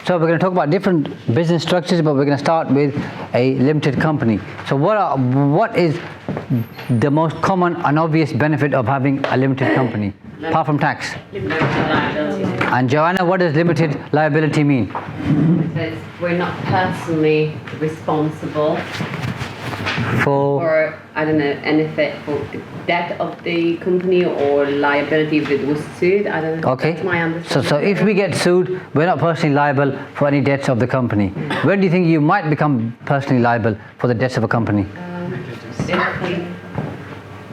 So we're going to talk about different business structures, but we're going to start with a limited company. So what is the most common and obvious benefit of having a limited company, apart from tax? Limited liability. And Joanna, what does limited liability mean? Because we're not personally responsible For I don't know, anything for the debt of the company or liability if it was sued. I don't know. okay. That's my understanding. So if we get sued, we're not personally liable for any debts of the company. When do you think you might become personally liable for the debts of a company? If we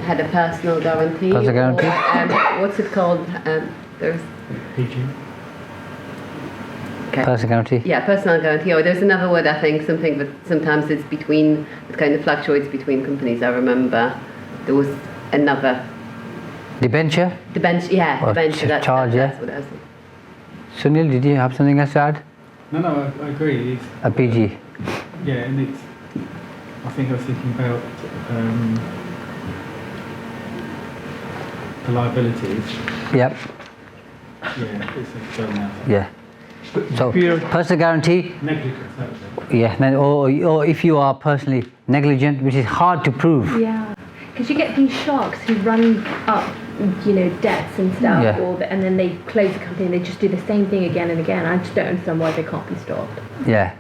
had a personal guarantee. Personal guarantee? Or, what's it called? There's PG. okay. Personal guarantee? Yeah, personal guarantee. Or there's another word, I think, something, but sometimes it's between, it kind of fluctuates between companies. I remember there was another. Debenture? Debenture, yeah, Or debenture. That's what I was thinking. Sunil, did you have something else to add? No, I agree. It's, A PG? yeah, and it's. I think I was thinking about the liabilities. Yep. Yeah, it's a term now. Yeah. So Pure personal guarantee, negligence. That was it. yeah, or if you are personally negligent, which is hard to prove. Yeah, because you get these sharks who run up, debts and stuff, Yeah. and then they close the company and they just do the same thing again and again. I just don't understand why they can't be stopped. Yeah.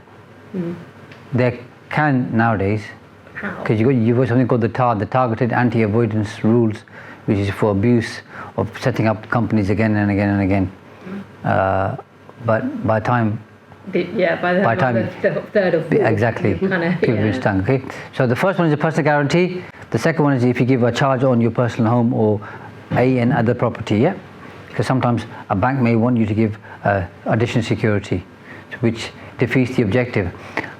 They can nowadays, How? because you've got something called the Targeted Anti-Avoidance Rules, which is for abuse of setting up companies again and again and again. But by time By the time- the third or fourth. exactly Kind of, people will stung. Okay, so the first one is a personal guarantee. The second one is if you give a charge on your personal home or and other property. Yeah, because sometimes a bank may want you to give additional security, which defeats the objective.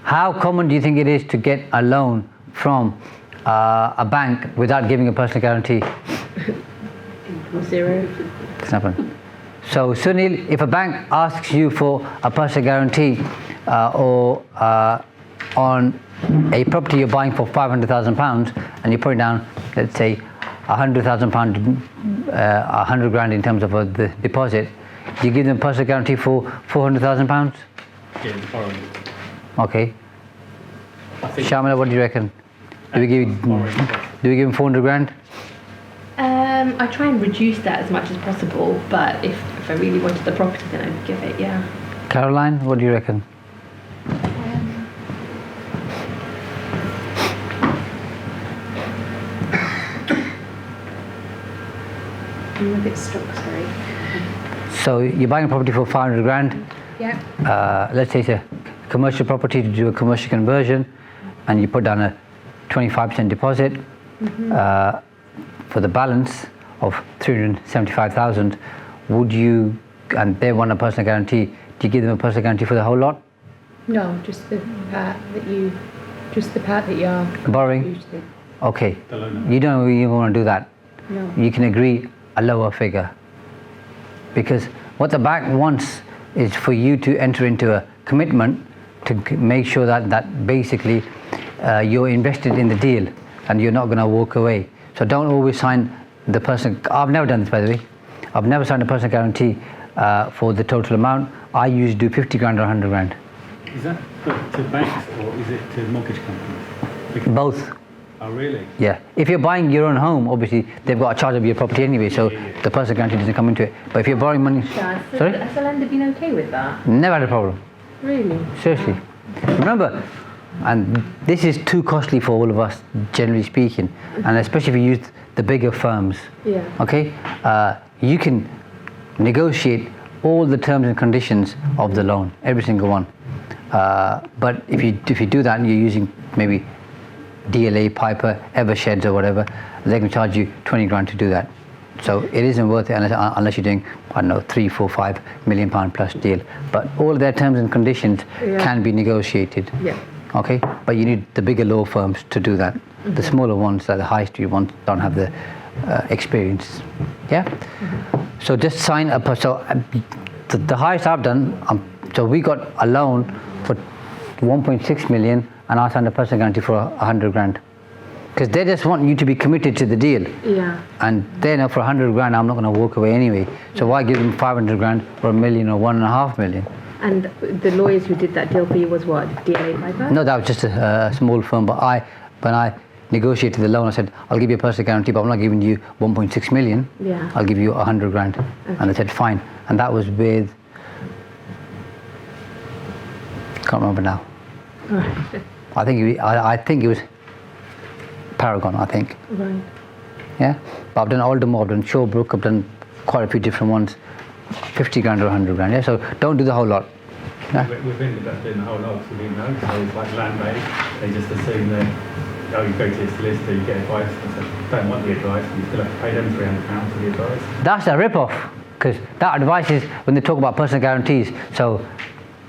How common do you think it is to get a loan from a bank without giving a personal guarantee? Zero. It's not happen. So Sunil, if a bank asks you for a personal guarantee or on a property you're buying for £500,000 and you put down, let's say, £100,000, £100,000 in terms of the deposit, you give them a personal guarantee for £400,000? Yeah, the borrowing. Okay. I think Shamila, what do you reckon? Do we give him 400 grand? I try and reduce that as much as possible, but if I really wanted the property, then I'd give it. Yeah. Caroline, what do you reckon? I'm a bit stuck. Sorry. So you're buying a property for 500 grand. Yeah. Let's say it's a commercial property to do a commercial conversion, and you put down a 25% deposit for the balance of 375,000. Would you, and they want a personal guarantee, do you give them a personal guarantee for the whole lot? No, just the part that you are Borrowing? usually. Okay. The loan. You don't even want to do that. No. You can agree a lower figure, because what the bank wants is for you to enter into a commitment to make sure that basically you're invested in the deal and you're not going to walk away. So don't always sign the person. I've never done this, by the way. I've never signed a personal guarantee for the total amount. I usually do 50 grand or 100 grand. Is that put to banks or is it to mortgage companies? Because, Both. oh, really? Yeah. If you're buying your own home, obviously they've got a charge of your property anyway, so the personal guarantee doesn't come into it. But if you're borrowing money, sorry, Has the lender been okay with that? never had a problem. Really? Seriously. Remember, and this is too costly for all of us, generally speaking, and especially if you use the bigger firms. Yeah. Okay, you can negotiate all the terms and conditions of the loan, every single one. But if you do that and you're using maybe DLA, Piper, Eversheds or whatever, they can charge you 20 grand to do that. So it isn't worth it unless you're doing, I don't know, 3, 4, 5 million pound plus deal. But all their terms and conditions can be negotiated. Yeah. Okay, but you need the bigger law firms to do that. The smaller ones, like the high street ones, don't have the experience. Yeah. So just sign up. So the highest I've done. So we got a loan for 1.6 million, and I signed a personal guarantee for 100 grand. Because they just want you to be committed to the deal. Yeah. And they know for 100 grand I'm not going to walk away anyway. So why give them 500 grand or a million or 1.5 million? And the lawyers who did that deal for you was what? DLA Piper? No, that was just a small firm. But when I negotiated the loan, I said, I'll give you a personal guarantee, but I'm not giving you 1.6 million. Yeah. I'll give you 100 grand. Okay. And they said, fine. And that was with, can't remember now. Right. I think it was Paragon, I think. Right. Yeah. But I've done Aldermore, I've done Shawbrook, I've done quite a few different ones. 50 grand or 100 grand. Yeah. So don't do the whole lot. Yeah. We've ended up doing the whole lot, so we didn't know. So it's like land-based. They just assume that, oh, you go to your solicitor, you get advice. I said, don't want the advice, you still have to pay them £300 for the advice. That's a rip-off, because that advice is when they talk about personal guarantees. So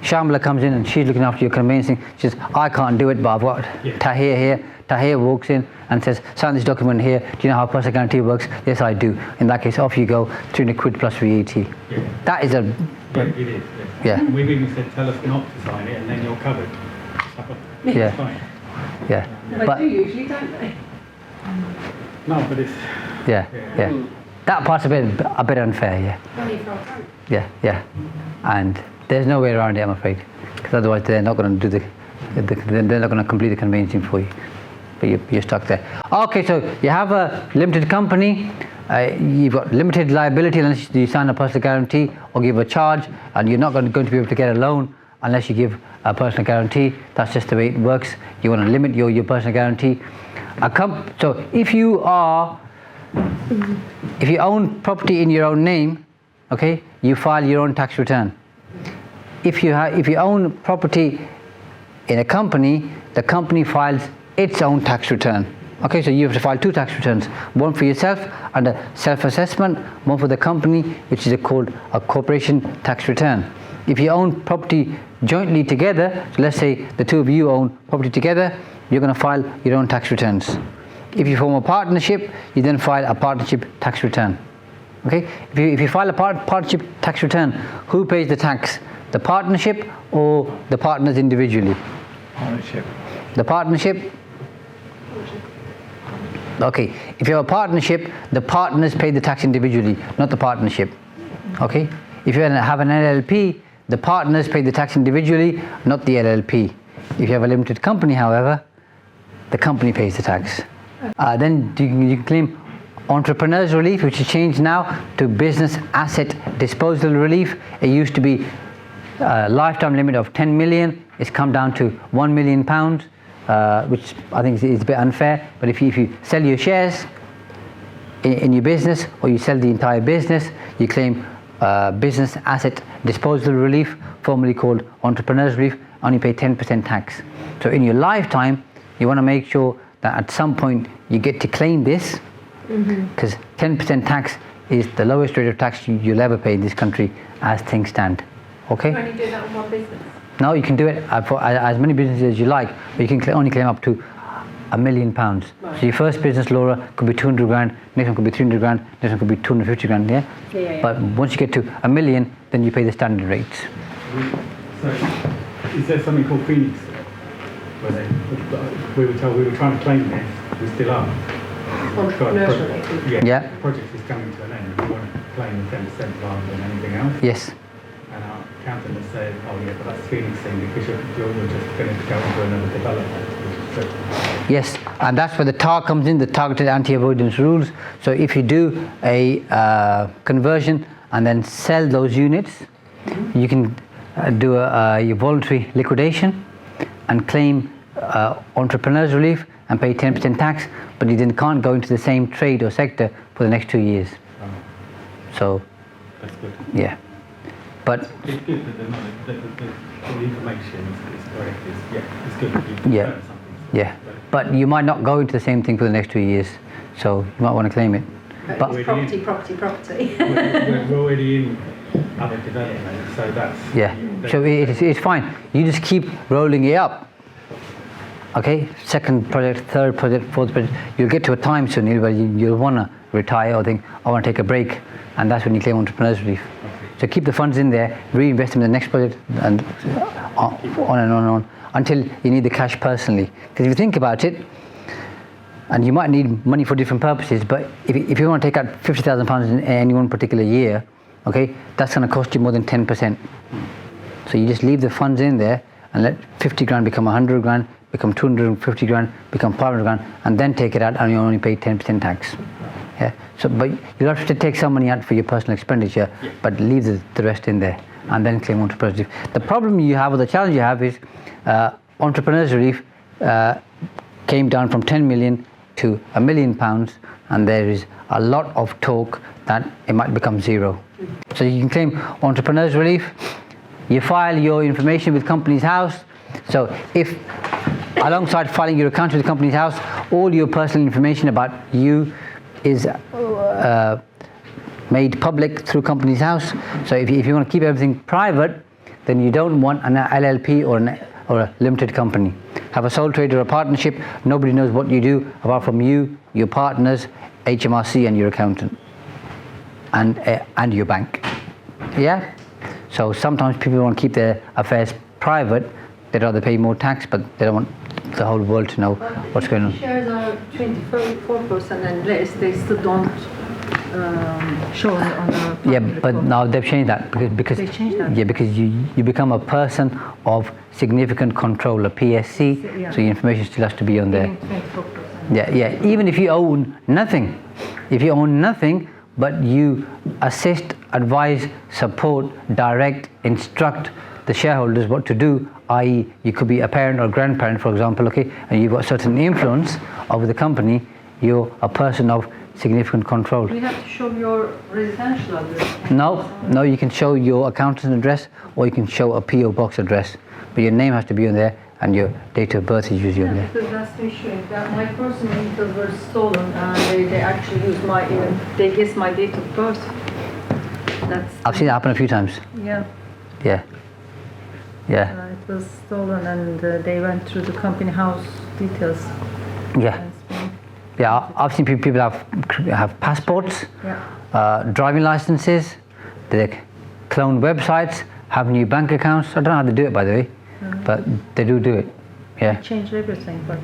Shamla comes in and she's looking after your conveyancing. She says, I can't do it, but I've got Tahir here. Tahir walks in and says, sign this document here. Do you know how personal guarantee works? Yes, I do. In that case, off you go, 300 quid plus VAT. Yeah. That is a... Yeah, it is. Yeah. And we've even said, tell us not to sign it, and then you're covered. Yeah. It's fine. Yeah. They But do usually, don't they? No, but it's... yeah. That part's a bit unfair, yeah. Money for our Yeah. And there's no way around it, I'm afraid. Because otherwise they're not going to do they're not going to complete the conveyancing for you. But you're stuck there. Okay, so you have a limited company. You've got limited liability unless you sign a personal guarantee or give a charge, and you're not going to be able to get a loan unless you give a personal guarantee. That's just the way it works. You want to limit your personal guarantee. So if you own property in your own name, okay, you file your own tax return. If you own property in a company, the company files its own tax return. Okay, so you have to file two tax returns, one for yourself under self-assessment, one for the company, which is called a corporation tax return. If you own property jointly together, so let's say the two of you own property together, you're going to file your own tax returns. If you form a partnership, you then file a partnership tax return. Okay, if you file a partnership tax return, who pays the tax? The partnership or the partners individually? Partnership. The partnership. Okay, if you have a partnership, the partners pay the tax individually, not the partnership. Okay, if you have an LLP, the partners pay the tax individually, not the LLP. If you have a limited company, however, the company pays the tax. Then you can claim entrepreneurs relief, which is changed now to business asset disposal relief. It used to be a lifetime limit of 10 million. It's come down to £1 million. Which I think is a bit unfair, but if you sell your shares in your business, or you sell the entire business, you claim business asset disposal relief, formerly called entrepreneurs relief, only pay 10% tax. So in your lifetime, you want to make sure that at some point you get to claim this, because 10% tax is the lowest rate of tax you'll ever pay in this country as things stand. Okay? Can you only do that on one business? No, you can do it for as many businesses as you like, but you can only claim up to £1 million. Right. So your first business, Laura, could be 200 grand, next one could be 300 grand, next one could be 250 grand, yeah? Yeah. But once you get to $1 million, then you pay the standard rates. So, is there something called Phoenix? We were told we were trying to claim this, we still are. Entrepreneurs relief. Yeah. The project is coming to an end. We want to claim the 10% rather than anything else. Yes. And our accountant has said, oh yeah, but that's Phoenix thing because you're just going to go into another development. Yes, and that's where the TAR comes in, the targeted anti-avoidance rules. So if you do a conversion and then sell those units, you can do your voluntary liquidation and claim entrepreneurs relief and pay 10% tax, but you then can't go into the same trade or sector for the next 2 years. So, That's good. yeah. But It's good that the information is correct. It's good that you Yeah. learn something. yeah, but you might not go into the same thing for the next 2 years, so you might want to claim it. But It's property. We're already in other development, so that's... yeah, so it's fine. You just keep rolling it up. Okay, second project, third project, fourth project. You'll get to a time soon where you'll want to retire or think, I want to take a break, and that's when you claim entrepreneurs relief. So keep the funds in there, reinvest them in the next project, and on and on and on until you need the cash personally. Because if you think about it, and you might need money for different purposes, but if you want to take out £50,000 in any one particular year, okay, that's going to cost you more than 10%. So you just leave the funds in there and let 50 grand become 100 grand, become 250 grand, become 500 grand, and then take it out and you only pay 10% tax. Yeah. So, but you'll have to take some money out for your personal expenditure, but leave the rest in there and then claim entrepreneurs relief. The problem you have, or the challenge you have, is entrepreneurs relief came down from 10 million to £1 million, and there is a lot of talk that it might become zero. So you can claim entrepreneurs relief. You file your information with Companies House. So if alongside filing your account with the Companies House, all your personal information about you is made public through Companies House. So if you want to keep everything private, then you don't want an LLP or a limited company. Have a sole trader or a partnership. Nobody knows what you do apart from you, your partners, HMRC, and your accountant, and your bank. Yeah. So sometimes people want to keep their affairs private. They'd rather pay more tax, but they don't want the whole world to know what's going on. Shares are 24% and less. They still don't show on the. Yeah, but now they've changed that because They changed that? Yeah, because you become a person of significant control, a PSC. Yeah. So your information still has to be on there. 24%. Yeah. Even if you own nothing, but you assist, advise, support, direct, instruct the shareholders what to do, i.e. you could be a parent or grandparent, for example, okay, and you've got certain influence over the company, you're a person of significant control. You have to show your residential address. No, you can show your accountant's address or you can show a PO box address, but your name has to be on there and your date of birth is usually on there. Because that's the issue. My personal details were stolen and they actually used they guessed my date of birth. I've seen it happen a few times. Yeah. Yeah. It was stolen and they went through the company house details. Yeah. Yeah, I've seen people have passports, driving licenses, they clone websites, have new bank accounts. I don't know how they do it, by the way, but they do it. Yeah. Changed everything, but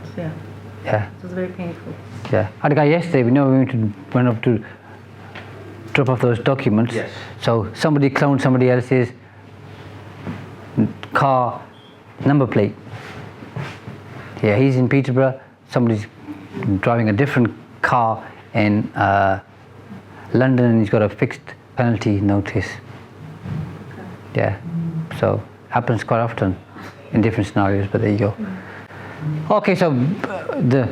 Yeah. it was very painful. Yeah. I had a guy yesterday. We went up to drop off those documents. Yes. So somebody cloned somebody else's car number plate. Yeah, he's in Peterborough. Somebody's driving a different car in London, and he's got a fixed penalty notice. Yeah, so happens quite often in different scenarios, but there you go. Okay, so the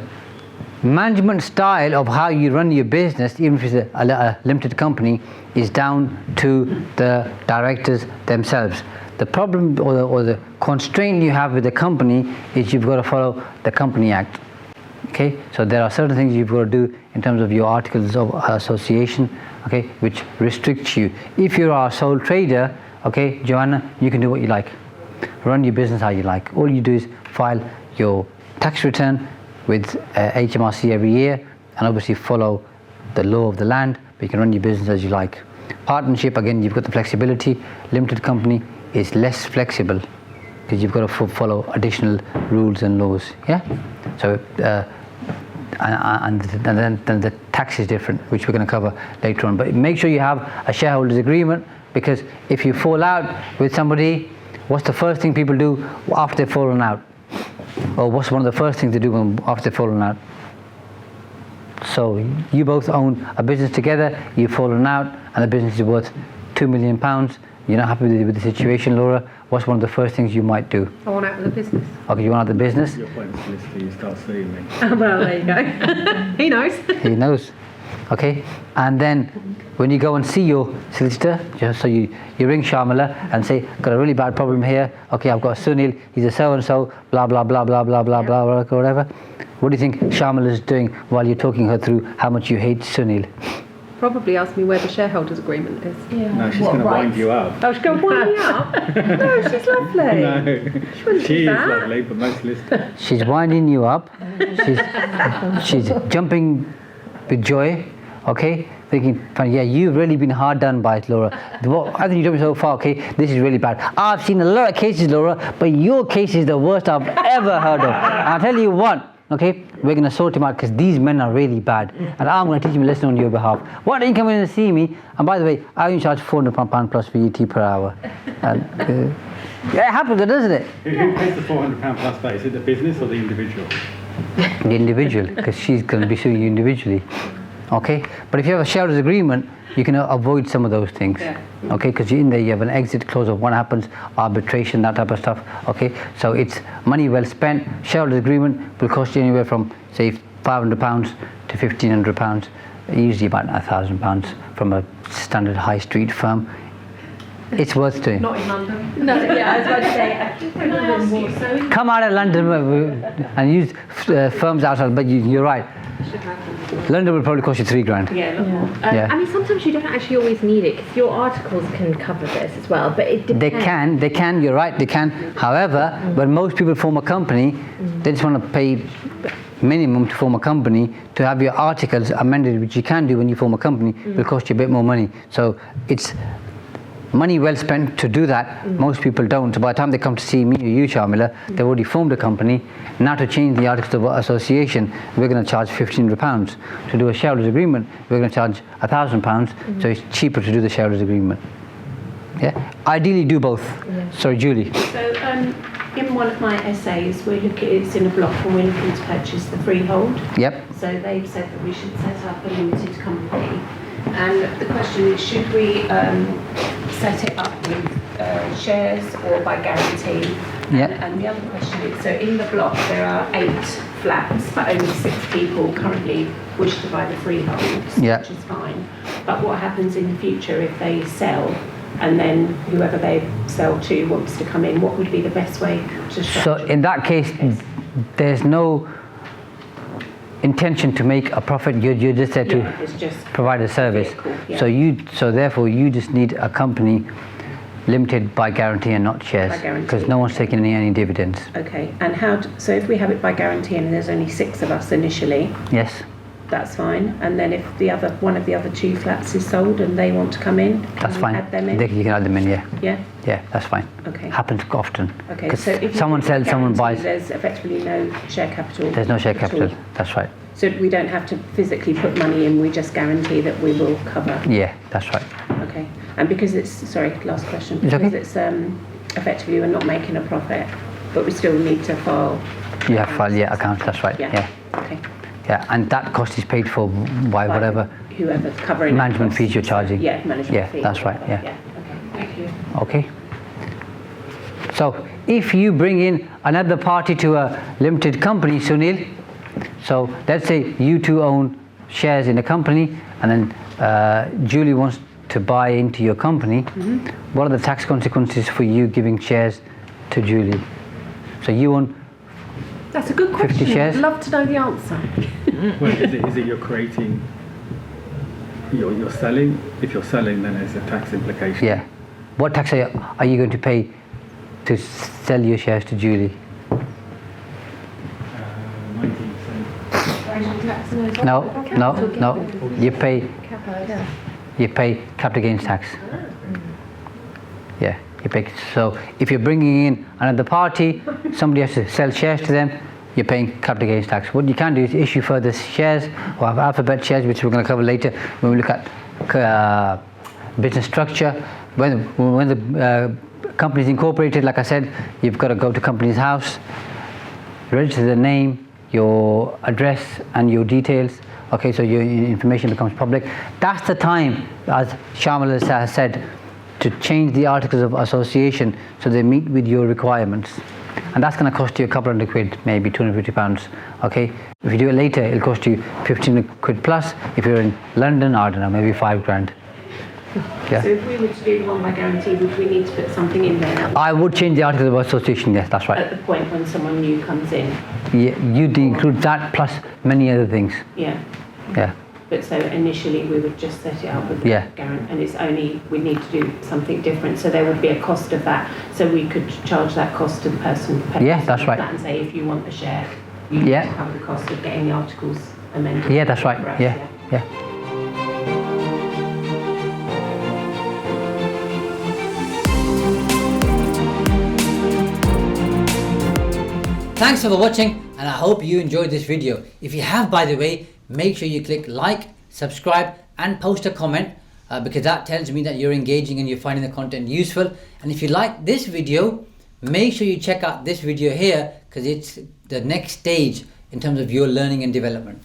management style of how you run your business, even if it's a limited company, is down to the directors themselves. The problem or the constraint you have with the company is you've got to follow the Company Act. Okay, so there are certain things you've got to do in terms of your articles of association, okay, which restricts you. If you are a sole trader, okay, Joanna, you can do what you like. Run your business how you like. All you do is file your tax return with HMRC every year and obviously follow the law of the land, but you can run your business as you like. Partnership, again, you've got the flexibility. Limited company is less flexible because you've got to follow additional rules and laws. Yeah. So and then the tax is different, which we're going to cover later on. But make sure you have a shareholders agreement, because if you fall out with somebody, what's the first thing people do after they've fallen out? Or what's one of the first things they do after they've fallen out? So you both own a business together, you've fallen out, and the business is worth £2 million. You're not happy with the situation, Laura. What's one of the first things you might do? I want out of the business. Okay, you want out of the business? Your point solicitor, you start suing me. Well, there you go. He knows. He knows. Okay, and then when you go and see your solicitor, so you ring Shamala and say, got a really bad problem here. Okay, I've got Sunil, he's a so-and-so, blah, blah, blah, blah, blah, blah, blah, whatever. What do you think Shamala is doing while you're talking her through how much you hate Sunil? Probably ask me where the shareholders agreement is. Yeah. No, she's going to wind you up. Oh, she's going to wind me up? No, she's lovely. No, she is lovely, but most solicitors. She's winding you up. She's jumping with joy. Okay, thinking, yeah, you've really been hard done by it, Laura. I think you've done so far. Okay, this is really bad. I've seen a lot of cases, Laura, but your case is the worst I've ever heard of. And I'll tell you what. Okay, we're going to sort him out because these men are really bad, and I'm going to teach him a lesson on your behalf. Why don't you come in and see me? And by the way, I only charge £400 plus VAT per hour. Yeah, it happens, doesn't it? Who pays the £400 plus pay? Is it the business or the individual? The individual, because she's going to be suing you individually. Okay, but if you have a shareholders agreement, you can avoid some of those things. Yeah. Okay, because in there you have an exit clause of what happens, arbitration, that type of stuff. Okay, so it's money well spent. Shareholders agreement will cost you anywhere from say £500 to £1,500, usually about £1,000 from a standard high street firm. It's worth doing. Not in London. No, yeah, I was about to say, Can I ask you, so Come out of London and use firms outside, but you're right. London will probably cost you £3,000. yeah, look more. Yeah. I mean, sometimes you don't actually always need it because your articles can cover this as well, but it depends. They can, you're right, they can. However, when most people form a company, they just want to pay minimum to form a company. To have your articles amended, which you can do when you form a company, will cost you a bit more money. So it's money well spent to do that. Most people don't. So by the time they come to see me or you, Sharmila, they've already formed a company. Now to change the articles of association, we're going to charge £1,500. To do a shareholders agreement, we're going to charge £1,000. So it's cheaper to do the shareholders agreement. Yeah. Ideally, do both. Sorry, Julie. So in one of my essays, it's in a block and we're looking to purchase the freehold. Yep. So they've said that we should set up a limited company. And the question is, should we set it up with shares or by guarantee? Yep. And the other question is, so in the block there are 8 flats, but only 6 people currently wish to buy the freeholds, Yep. which is fine. But what happens in the future if they sell? And then whoever they sell to wants to come in, what would be the best way to structure? So in that case, there's no intention to make a profit. You're just there Yeah, it's to just provide a service. vehicle, yeah. So therefore you just need a company limited by guarantee and not shares, By guarantee. because no one's taking any dividends. Okay, and so if we have it by guarantee and there's only 6 of us initially, Yes, that's fine. And then if one of the other 2 flats is sold and they want to come in, that's we fine. add them in? You can add them in. Yeah. Yeah, that's fine. Okay. Happens often. Okay. 'Cause So if you someone do it by sells, someone guarantee, buys. there's effectively no share capital. There's no share at all. capital. That's right. So we don't have to physically put money in. We just guarantee that we will cover. Yeah, that's right. Okay. And because last question. It's okay. Because it's effectively we're not making a profit, but we still need to file. You have to file accounts. That's right. Yeah. Yeah. Okay. Yeah, and that cost is paid for by whatever Whoever's covering that management cost. fees you're charging. Yeah, management Yeah, fee. that's right, yeah. Okay. Thank you. Okay. So if you bring in another party to a limited company, Sunil, so let's say you two own shares in a company and then Julie wants to buy into your company, what are the tax consequences for you giving shares to Julie? So you own That's a good 50 question. shares? I'd love to know the answer. Well, is it you're creating, you're selling? If you're selling, then there's a tax implication. Yeah. What tax are you going to pay to sell your shares to Julie? 19%. No. You pay capital gains tax. Yeah, you pay. So if you're bringing in another party, somebody has to sell shares to them, you're paying capital gains tax. What you can do is issue further shares or have alphabet shares, which we're going to cover later when we look at business structure. When the company is incorporated, like I said, you've got to go to company's house, register the name, your address and your details. Okay, so your information becomes public. That's the time, as Shamala has said, to change the articles of association so they meet with your requirements. And that's going to cost you a couple hundred quid, maybe £250. Okay, if you do it later, it'll cost you 15 quid plus. If you're in London, I don't know, maybe £5,000. Yeah. So if we were to do one by guarantee, would we need to put something in there I would change the articles of association. Yes, that's right. at the point when someone new comes in? Yeah, you'd include that plus many other things. Yeah. Yeah. But so initially we would just set it up with Yeah. guarantee, and it's only we need to do something different. So there would be a cost of that. So we could charge that cost to the person. Yeah, that's right. And say if you want the share, you Yeah. need to cover the cost of getting the articles amended. Yeah, that's right. for us, Yeah. Thanks for watching, and I hope you enjoyed this video. If you have, by the way, make sure you click like, subscribe and post a comment because that tells me that you're engaging and you're finding the content useful. And if you like this video, make sure you check out this video here because it's the next stage in terms of your learning and development.